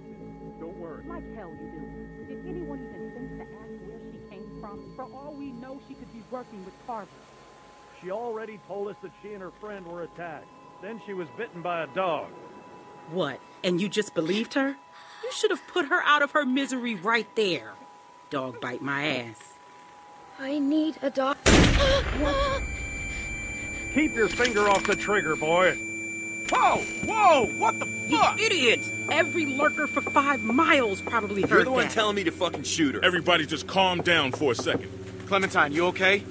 it. Don't worry. Like hell you do. Did anyone even think to ask where she came from? For all we know, she could be working with Carver. She already told us that she and her friend were attacked. Then she was bitten by a dog. What? And you just believed her? You should have put her out of her misery right there. Dog bite my ass. I need a doctor. Keep your finger off the trigger, boy. Whoa! Whoa! What the fuck? You idiot! Every lurker for 5 miles probably heard that. You're the one telling me to fucking shoot her. Everybody just calm down for a second. Clementine, you okay?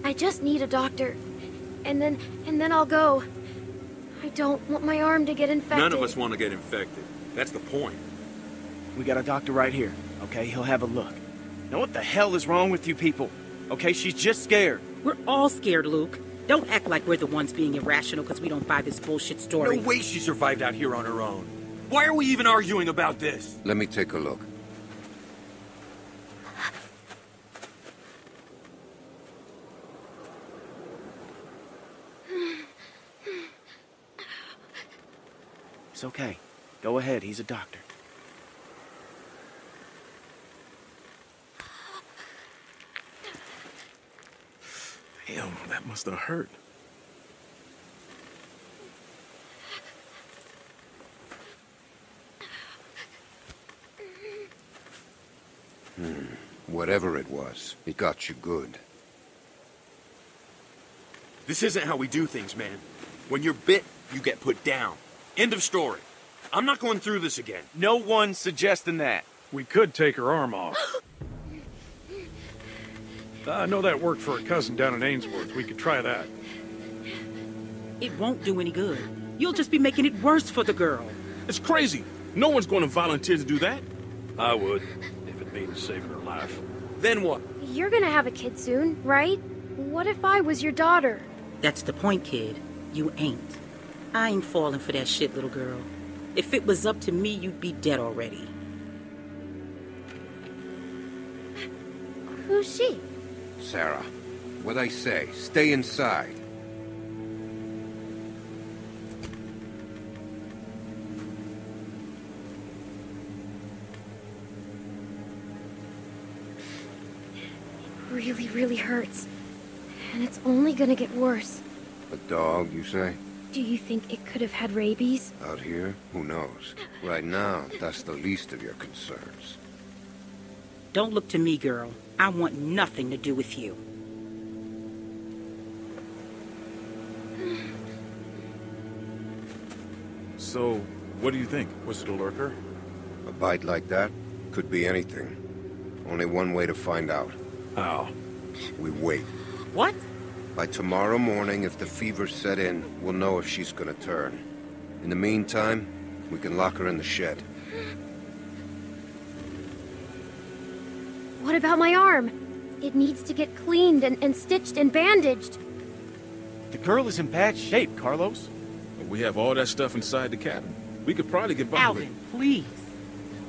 I just need a doctor. And then I'll go. I don't want my arm to get infected. None of us want to get infected. That's the point. We got a doctor right here, okay? He'll have a look. Now what the hell is wrong with you people? Okay, she's just scared. We're all scared, Luke. Don't act like we're the ones being irrational because we don't buy this bullshit story. No way she survived out here on her own. Why are we even arguing about this? Let me take a look. It's okay. Go ahead, he's a doctor. Damn, that must have hurt. Whatever it was, it got you good. This isn't how we do things, man. When you're bit, you get put down. End of story. I'm not going through this again. No one's suggesting that. We could take her arm off. I know that worked for a cousin down in Ainsworth. We could try that. It won't do any good. You'll just be making it worse for the girl. It's crazy. No one's going to volunteer to do that. I would, if it means saving her life. Then what? You're gonna have a kid soon, right? What if I was your daughter? That's the point, kid. You ain't. I ain't falling for that shit, little girl. If it was up to me, you'd be dead already. Who's she? Sarah, what I say, stay inside. Really, really hurts. And it's only gonna get worse. A dog, you say? Do you think it could have had rabies? Out here? Who knows? Right now, that's the least of your concerns. Don't look to me, girl. I want nothing to do with you. So, what do you think? Was it a lurker? A bite like that could be anything. Only one way to find out. How? We wait. What? By tomorrow morning, if the fever set in, we'll know if she's gonna turn. In the meantime, we can lock her in the shed. What about my arm? It needs to get cleaned and stitched and bandaged. The girl is in bad shape, Carlos. We have all that stuff inside the cabin. We could probably get by with it. Alvin, please.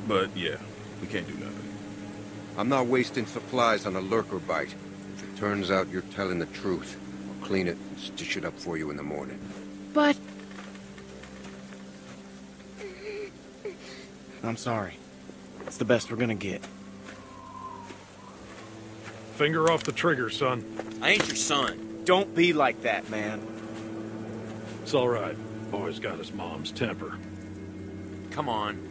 But yeah, we can't do nothing. I'm not wasting supplies on a lurker bite. If it turns out you're telling the truth, I'll clean it and stitch it up for you in the morning. But... I'm sorry. It's the best we're gonna get. Finger off the trigger, son. I ain't your son. Don't be like that, man. It's all right. Boy's got his mom's temper. Come on.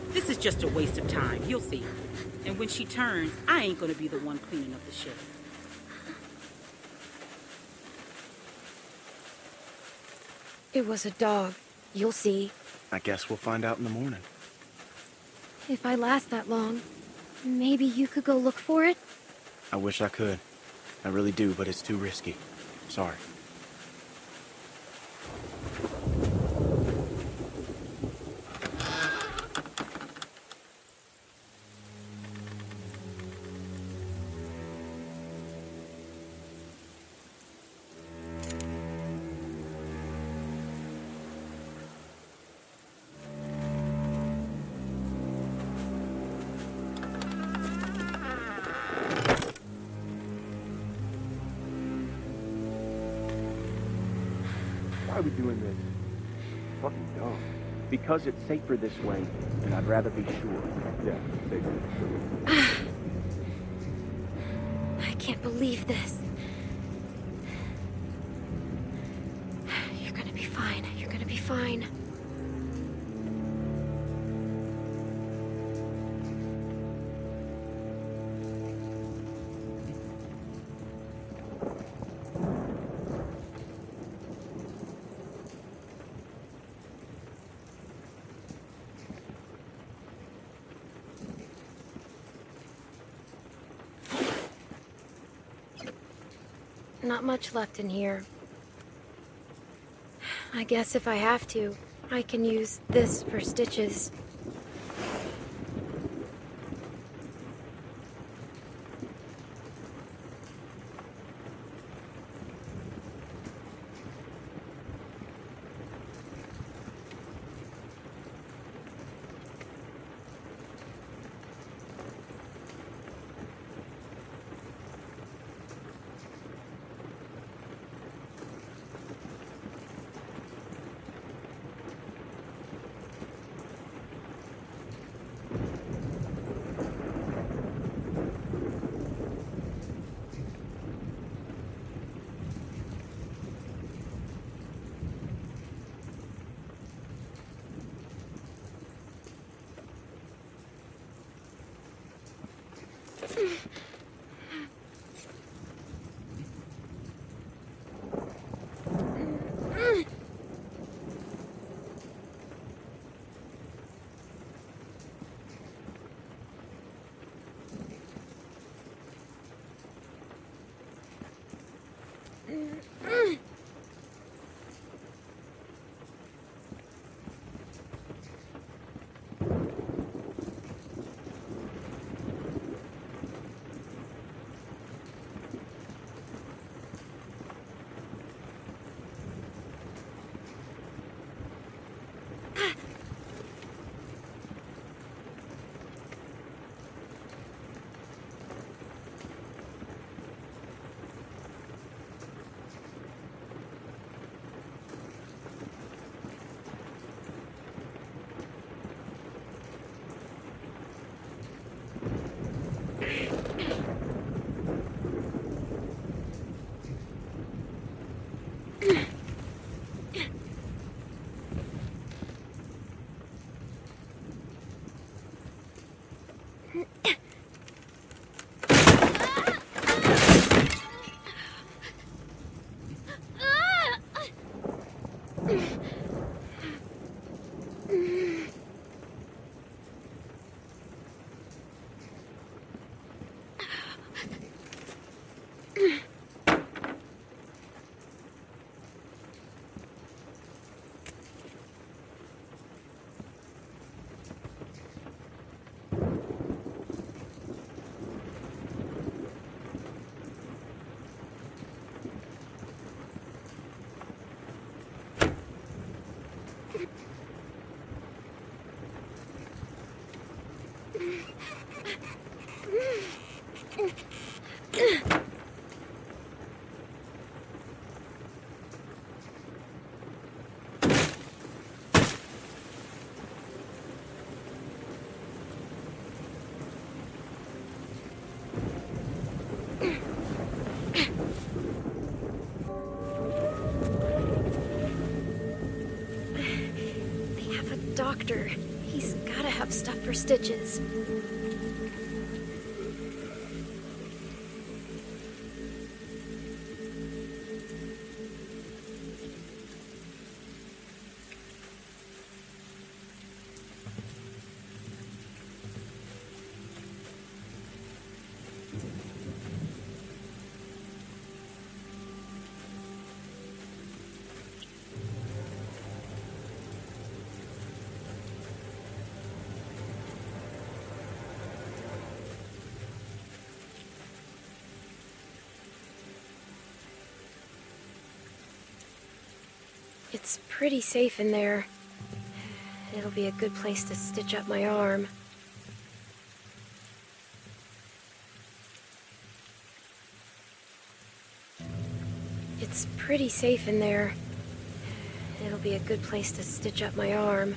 This is just a waste of time. You'll see. And when she turns, I ain't gonna be the one cleaning up the shit. it was a dog. You'll see. I guess we'll find out in the morning. If I last that long, maybe you could go look for it? I wish I could. I really do, but it's too risky. Sorry. are we doing this? Fucking dumb. Because it's safer this way, and I'd rather be sure. Yeah, safer. I can't believe this. You're gonna be fine. You're gonna be fine. Not much left in here. I guess if I have to, I can use this for stitches. Doctor. He's gotta have stuff for stitches. It's pretty safe in there. It'll be a good place to stitch up my arm. It's pretty safe in there. It'll be a good place to stitch up my arm.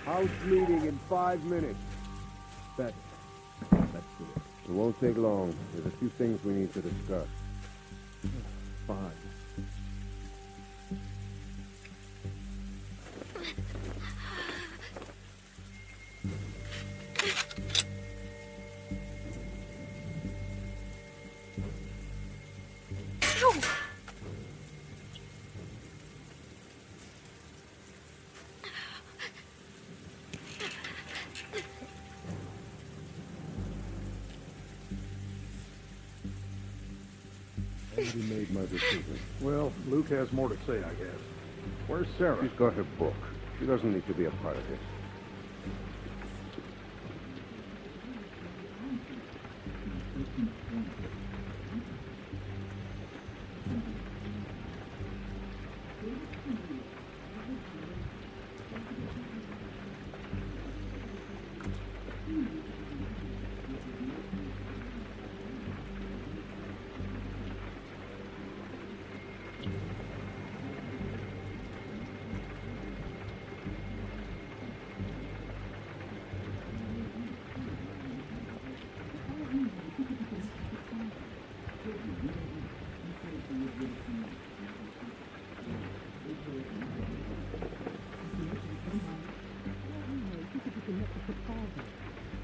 House meeting in 5 minutes. That's good. It won't take long. There's a few things we need to discuss. Fine. Already made my decision. Well, Luke has more to say, I guess. Where's Sarah? She's got her book. She doesn't need to be a part of this.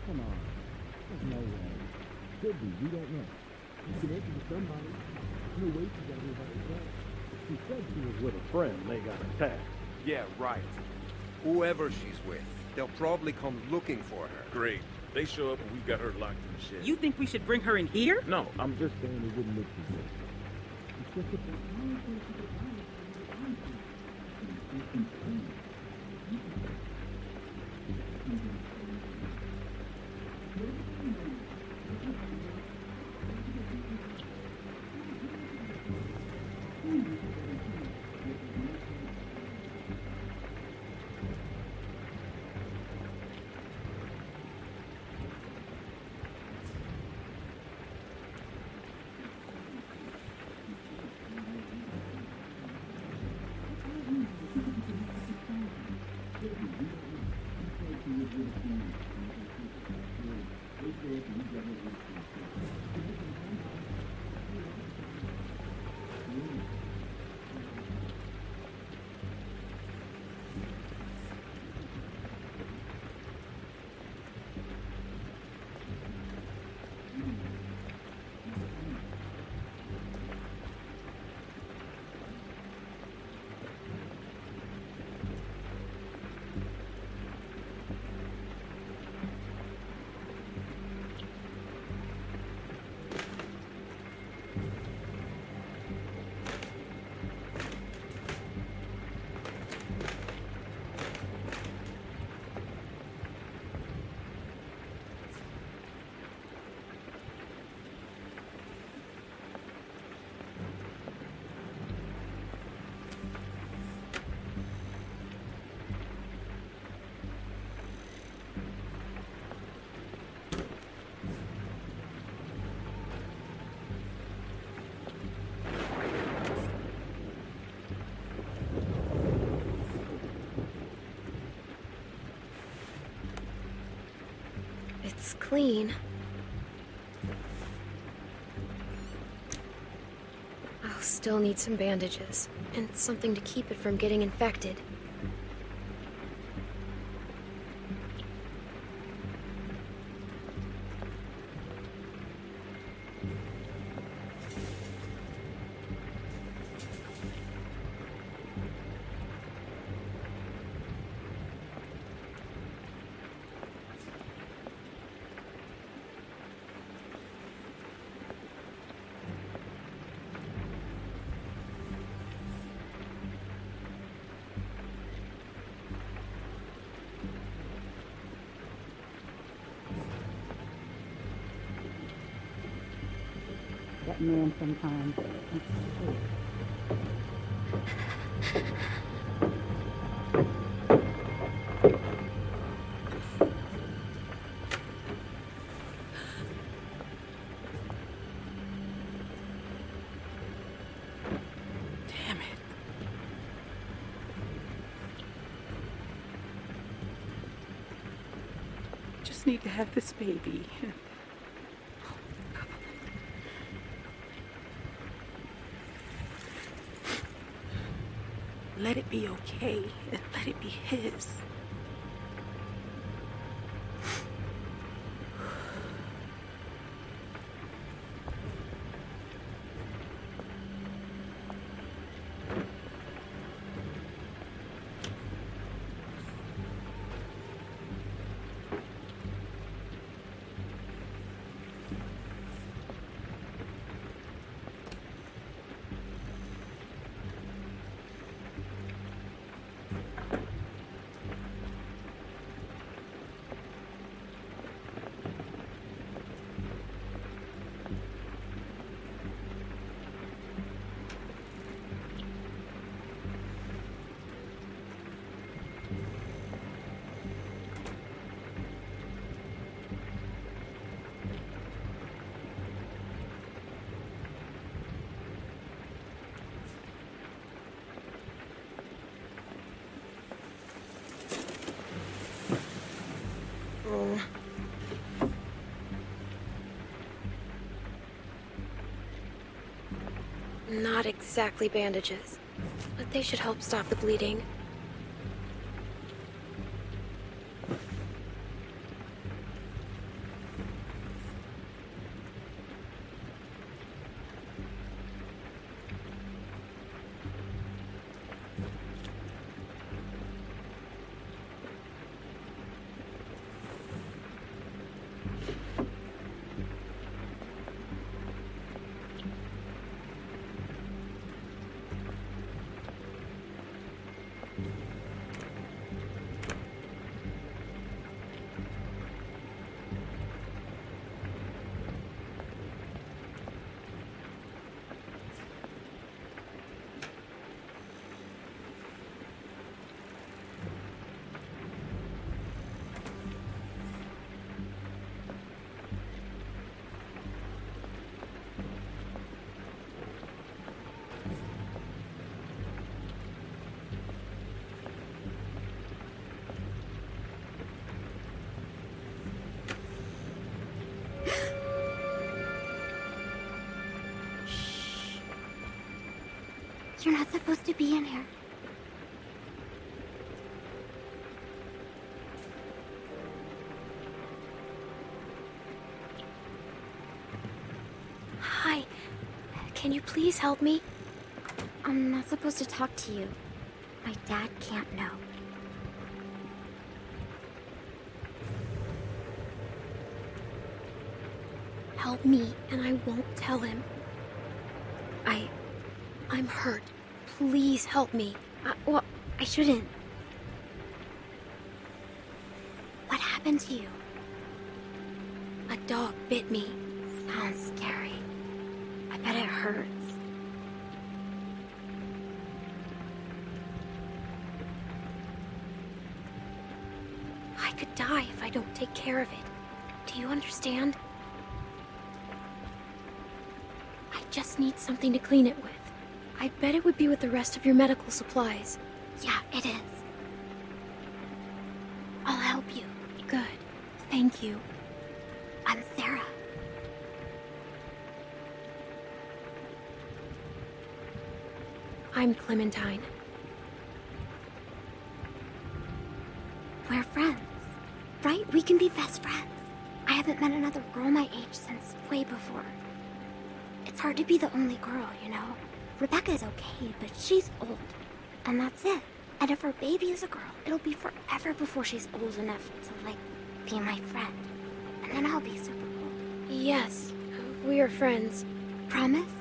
Come on. There's no way. Could be. We don't know. You can answer to somebody. No way she got here by herself. She said she was with a friend. They got attacked. Yeah, right. Whoever she's with, they'll probably come looking for her. Great. They show up and we've got her locked in the shed. You think we should bring her in here? No, I'm just... Just saying it wouldn't look too good. It's just that Looks clean. I'll still need some bandages, and something to keep it from getting infected. That man sometimes. Damn it. Just need to have this baby. Let it be okay, and let it be his. Not exactly bandages, but they should help stop the bleeding. You're not supposed to be in here. Hi. Can you please help me? I'm not supposed to talk to you. My dad can't know. Help me, and I won't tell him. I'm hurt. Please help me. Well, I shouldn't. What happened to you? A dog bit me. Sounds scary. I bet it hurts. I could die if I don't take care of it. Do you understand? I just need something to clean it with. I bet it would be with the rest of your medical supplies. Yeah, it is. I'll help you. Good. Thank you. I'm Sarah. I'm Clementine. We're friends, right? We can be best friends. I haven't met another girl my age since way before. It's hard to be the only girl, you know? Rebecca's okay, but she's old. And that's it. And if her baby is a girl, it'll be forever before she's old enough to, like, be my friend. And then I'll be super old. Yes, we are friends. Promise?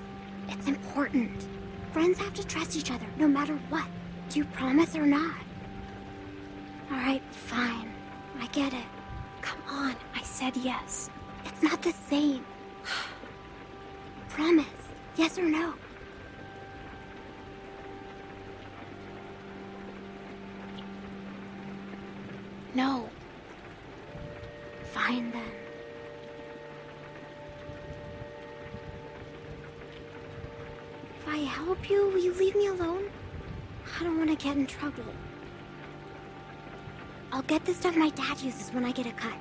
It's important. Friends have to trust each other, no matter what. Do you promise or not? Alright, fine. I get it. Come on, I said yes. It's not the same. Promise. Yes or no? No. Fine then. If I help you, will you leave me alone? I don't want to get in trouble. I'll get the stuff my dad uses when I get a cut.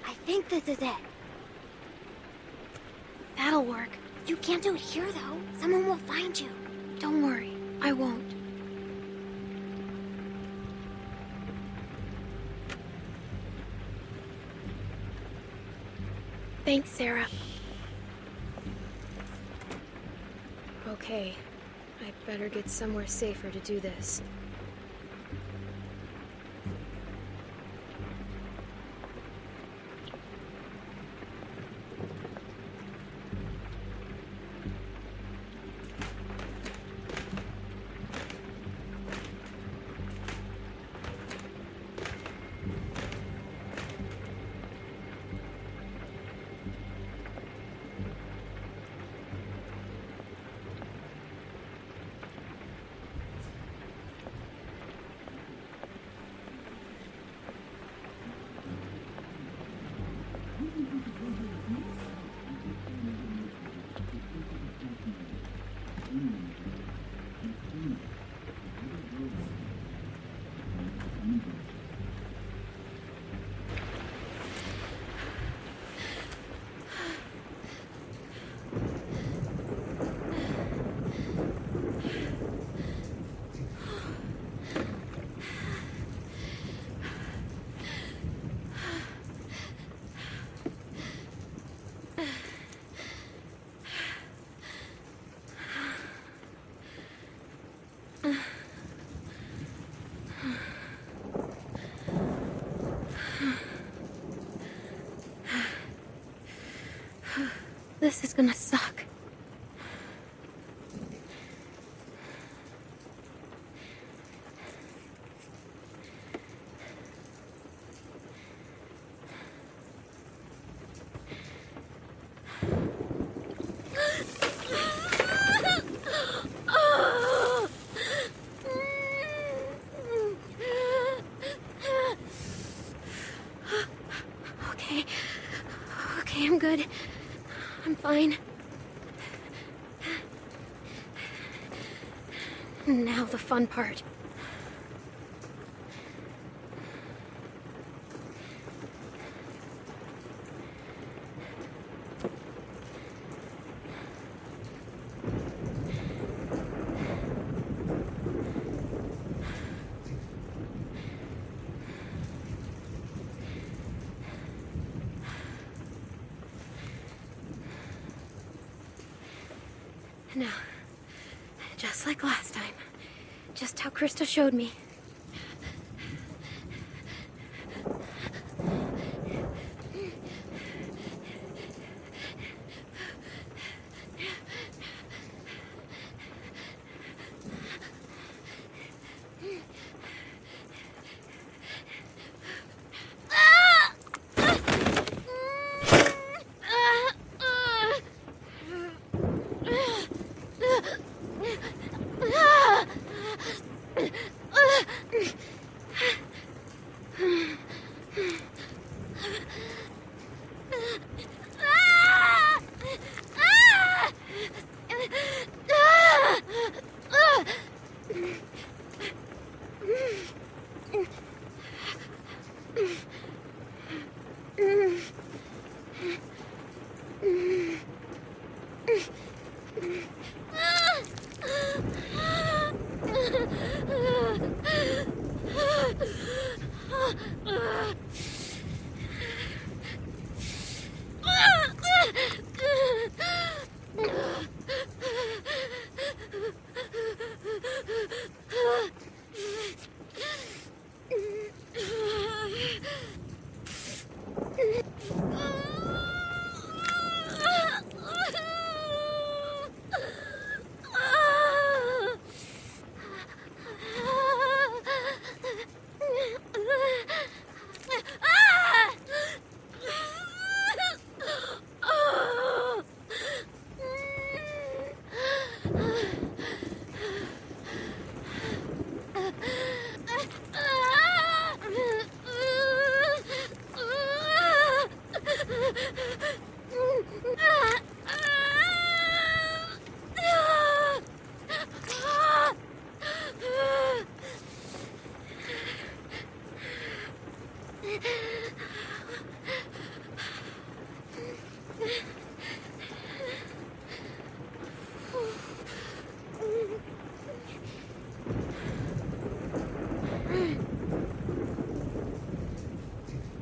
I think this is it. That'll work. You can't do it here, though. Someone will find you. Don't worry, I won't. Thanks, Sarah. Okay, I'd better get somewhere safer to do this. This is gonna suck. Okay, I'm good. I'm fine. Now the fun part. Now, just like last time, just how Krista showed me.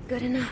Good enough.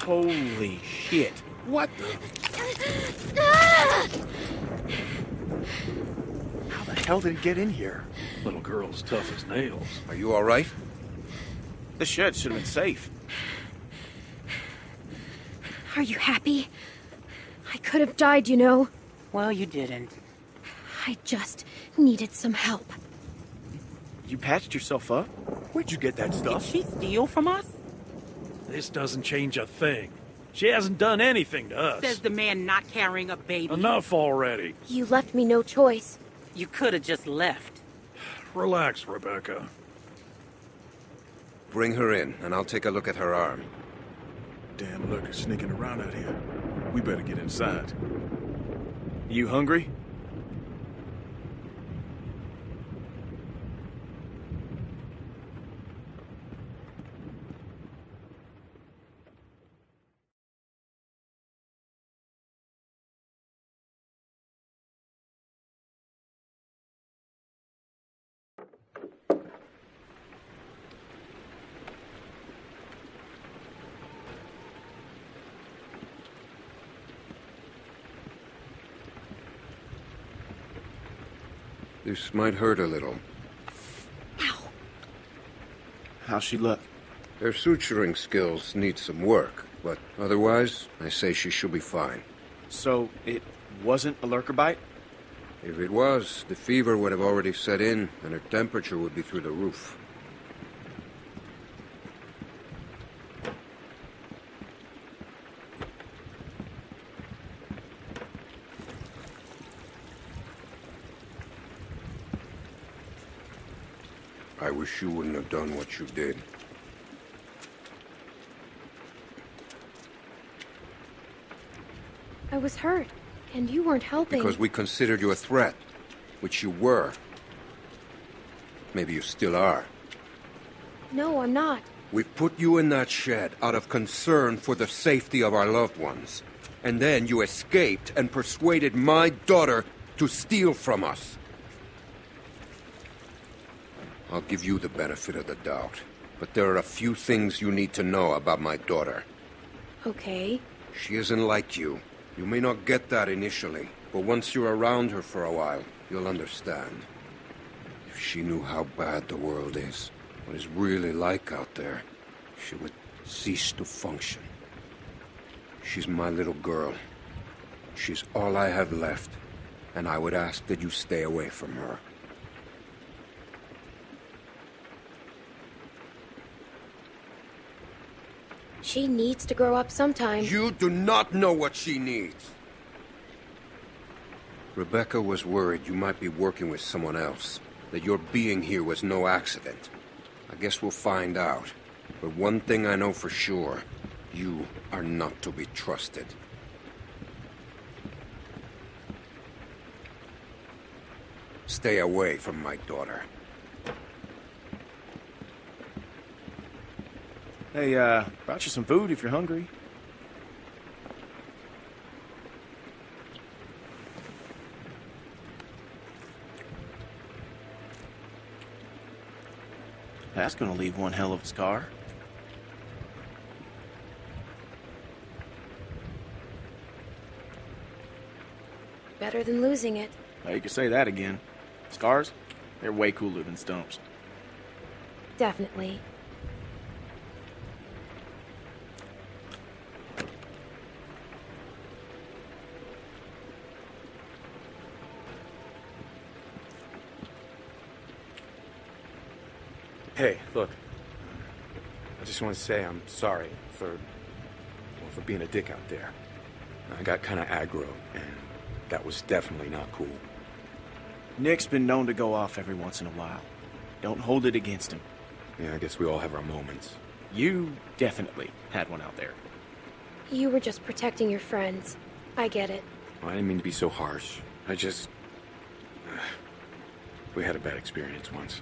Holy shit. What the? How the hell did it get in here? Little girl's tough as nails. Are you all right? The shed should have been safe. Are you happy? I could have died, you know. Well, you didn't. I just needed some help. You patched yourself up? Where'd you get that Did stuff? she steal from us? This doesn't change a thing. She hasn't done anything to us. Says the man not carrying a baby. Enough already. You left me no choice. You could have just left. Relax, Rebecca. Bring her in, and I'll take a look at her arm. Damn lurkers sneaking around out here. We better get inside. You hungry? This might hurt a little. Ow. How's she look? Her suturing skills need some work, but otherwise, I say she should be fine. So, it wasn't a lurker bite? If it was, the fever would have already set in, and her temperature would be through the roof. I wish you wouldn't have done what you did. I was hurt, and you weren't helping. Because we considered you a threat, which you were. Maybe you still are. No, I'm not. We put you in that shed out of concern for the safety of our loved ones. And then you escaped and persuaded my daughter to steal from us. I'll give you the benefit of the doubt, but there are a few things you need to know about my daughter. Okay. She isn't like you. You may not get that initially, but once you're around her for a while, you'll understand. If she knew how bad the world is, what it's really like out there, she would cease to function. She's my little girl. She's all I have left, and I would ask that you stay away from her. She needs to grow up sometime. You do not know what she needs. Rebecca was worried you might be working with someone else, that your being here was no accident. I guess we'll find out. But one thing I know for sure, you are not to be trusted. Stay away from my daughter. Hey, brought you some food if you're hungry. That's gonna leave one hell of a scar. Better than losing it. You could say that again. Scars? They're way cooler than stumps. Definitely. Hey, look. I just want to say I'm sorry for being a dick out there. I got kind of aggro, and that was definitely not cool. Nick's been known to go off every once in a while. Don't hold it against him. Yeah, I guess we all have our moments. You definitely had one out there. You were just protecting your friends. I get it. Well, I didn't mean to be so harsh. I just... we had a bad experience once.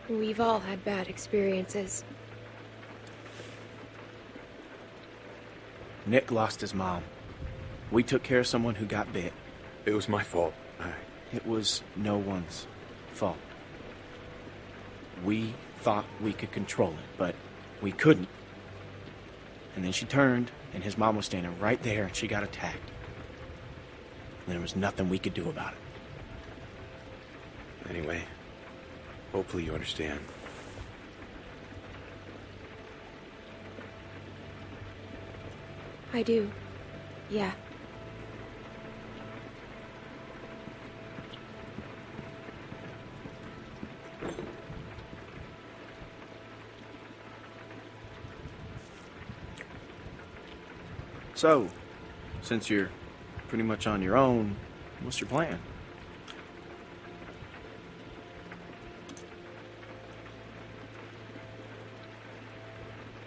We've all had bad experiences. Nick lost his mom. We took care of someone who got bit. It was my fault. It was no one's fault. We thought we could control it, but we couldn't. And then she turned, and his mom was standing right there, and she got attacked. And there was nothing we could do about it. Anyway, hopefully you understand. I do. Yeah. So, since you're pretty much on your own, what's your plan?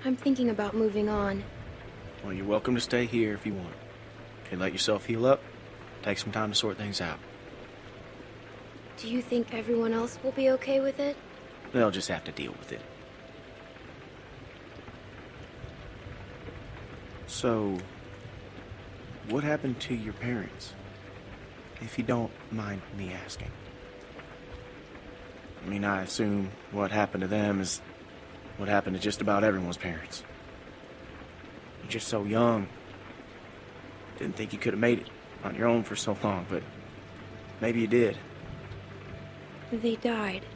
I'm thinking about moving on. Well, you're welcome to stay here if you want. Okay, let yourself heal up. Take some time to sort things out. Do you think everyone else will be okay with it? They'll just have to deal with it. So, what happened to your parents? If you don't mind me asking. I mean, I assume what happened to them is what happened to just about everyone's parents. You're just so young. Didn't think you could have made it on your own for so long, but maybe you did. They died.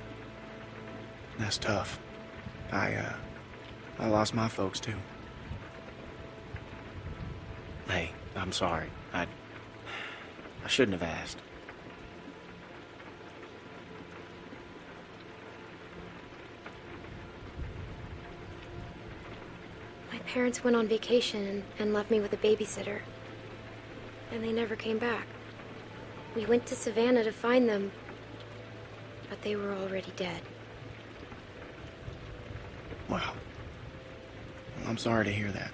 That's tough. I lost my folks too. Hey, I'm sorry. I shouldn't have asked. My parents went on vacation and left me with a babysitter. And they never came back. We went to Savannah to find them, but they were already dead. Wow. Well, I'm sorry to hear that.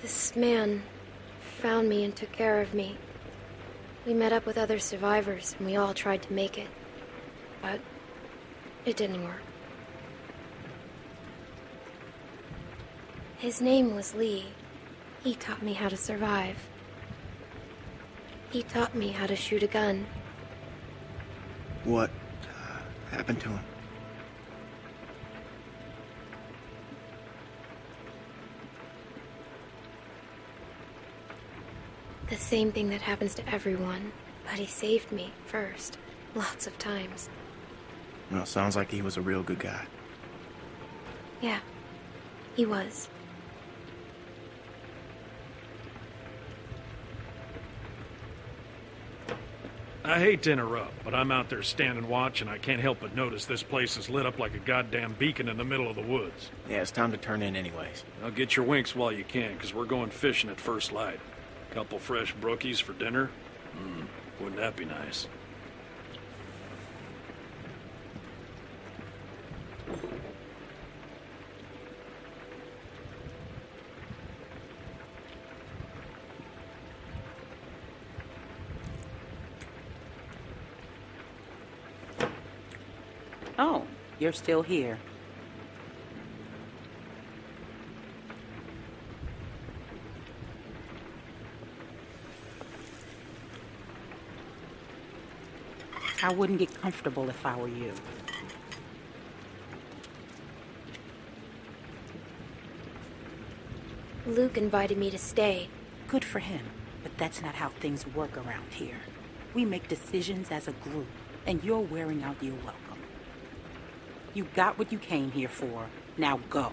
This man found me and took care of me. We met up with other survivors, and we all tried to make it. But it didn't work. His name was Lee. He taught me how to survive. He taught me how to shoot a gun. What happened to him? The same thing that happens to everyone, but he saved me first, lots of times. Well, sounds like he was a real good guy. Yeah, he was. I hate to interrupt, but I'm out there standing watch and I can't help but notice this place is lit up like a goddamn beacon in the middle of the woods. Yeah, it's time to turn in anyways. Now get your winks while you can, because we're going fishing at first light. Couple fresh brookies for dinner? Wouldn't that be nice? Oh, you're still here. I wouldn't get comfortable if I were you. Luke invited me to stay. Good for him, but that's not how things work around here. We make decisions as a group, and you're wearing out your welcome. You got what you came here for. Now go.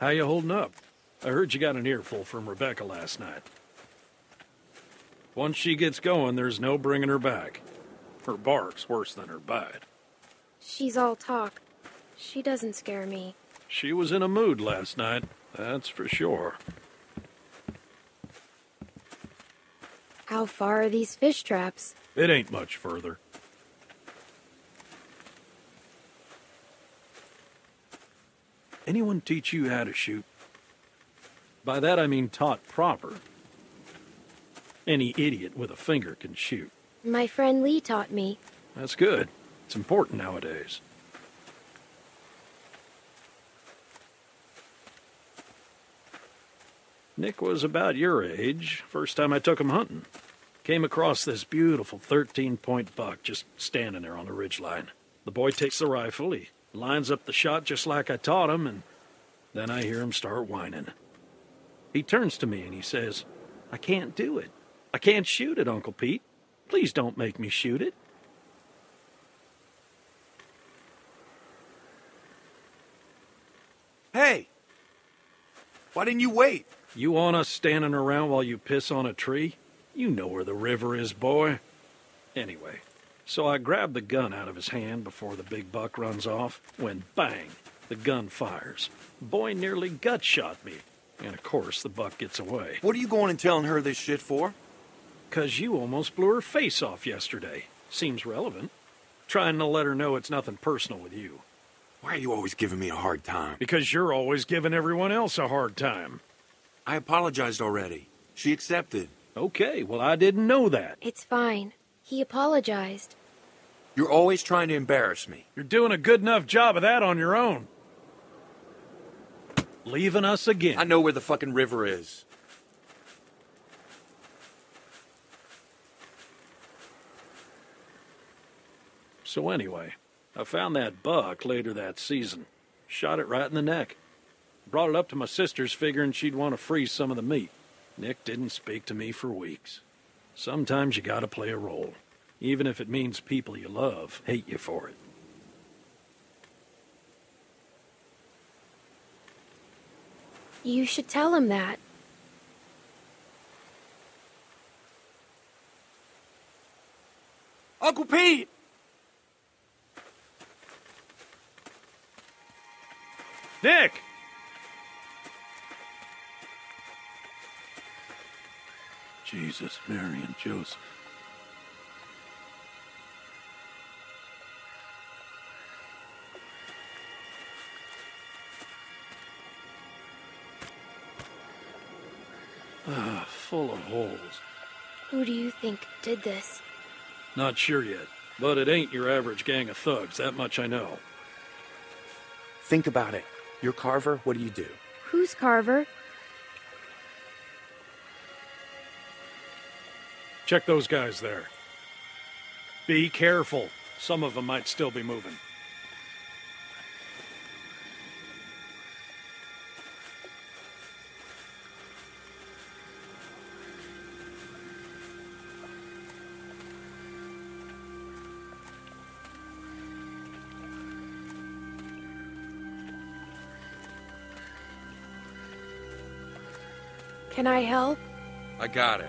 How you holding up? I heard you got an earful from Rebecca last night. Once she gets going, there's no bringing her back. Her bark's worse than her bite. She's all talk. She doesn't scare me. She was in a mood last night, that's for sure. How far are these fish traps? It ain't much further. Anyone teach you how to shoot? By that I mean taught proper. Any idiot with a finger can shoot. My friend Lee taught me. That's good. It's important nowadays. Nick was about your age, first time I took him hunting. Came across this beautiful 13-point buck just standing there on the ridgeline. The boy takes the rifle, he lines up the shot just like I taught him, and then I hear him start whining. He turns to me and he says, "I can't do it. I can't shoot it, Uncle Pete. Please don't make me shoot it." Hey! Why didn't you wait? You want us standing around while you piss on a tree? You know where the river is, boy. Anyway, so I grabbed the gun out of his hand before the big buck runs off, when bang, the gun fires. Boy nearly gut shot me, and of course the buck gets away. What are you going and telling her this shit for? 'Cause you almost blew her face off yesterday. Seems relevant. Trying to let her know it's nothing personal with you. Why are you always giving me a hard time? Because you're always giving everyone else a hard time. I apologized already. She accepted. Okay, well, I didn't know that. It's fine. He apologized. You're always trying to embarrass me. You're doing a good enough job of that on your own. Leaving us again. I know where the fucking river is. So anyway, I found that buck later that season. Shot it right in the neck. Brought it up to my sister's figuring she'd want to freeze some of the meat. Nick didn't speak to me for weeks. Sometimes you gotta play a role, even if it means people you love hate you for it. You should tell him that. Uncle Pete! Nick! Jesus, Mary, and Joseph. Full of holes. Who do you think did this? Not sure yet, but it ain't your average gang of thugs, that much I know. Think about it. You're Carver, what do you do? Who's Carver? Check those guys there. Be careful. Some of them might still be moving. Can I help? I got it.